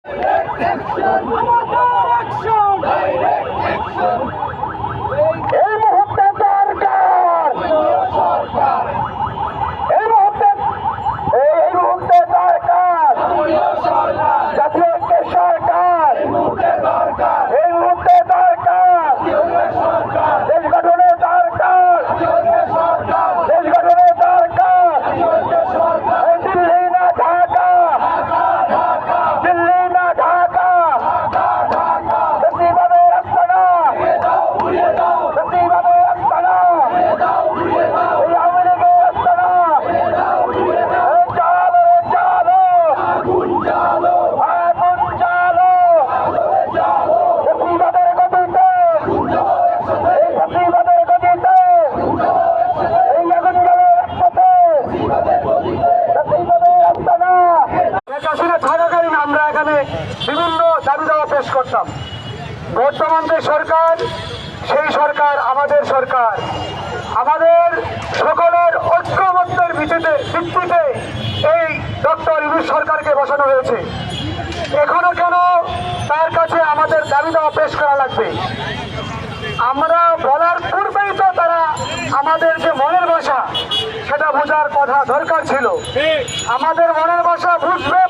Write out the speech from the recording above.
এই মুহূর্তে দরকার, এই মুহূর্তে দরকার জাতীয় ঐক্যের সরকার, এই মুহূর্তে দরকার দেশ গঠনের দরকার, দেশ গঠনের দরকার। দিল্লি না ঢাকা, দিল্লি না ঢাকা, ফ্যাসিবাদের আস্তানা, ফ্যাসিবাদের আস্তানা, এই আওয়ামী লীগের আস্তানা। চালো আগুন জ্বালো, ফ্যাসিবাদের গতিতে, এই ফ্যাসিবাদের গতিতে, এই আগুন জ্বালো একসাথে, ফ্যাসিবাদের আস্তানা। আসলে থাকাকালীন আমরা এখানে বিভিন্ন দাবি দাওয়া পেশ করতাম। বর্তমান যে সরকার, সেই সরকার আমাদের সরকার, আমাদের সকলের ঐক্যমত্যের ভিত্তিতে এই ডক্টর ইউনূস সরকারকে বসানো হয়েছে। এখনো কেন তার কাছে আমাদের দাবি দাওয়া পেশ করা লাগবে? আমরা বলার পূর্বেই তো তারা আমাদের যে মনের ভাষা সেটা বোঝার কথা দরকার ছিল। আমাদের মনের ভাষা বুঝবে।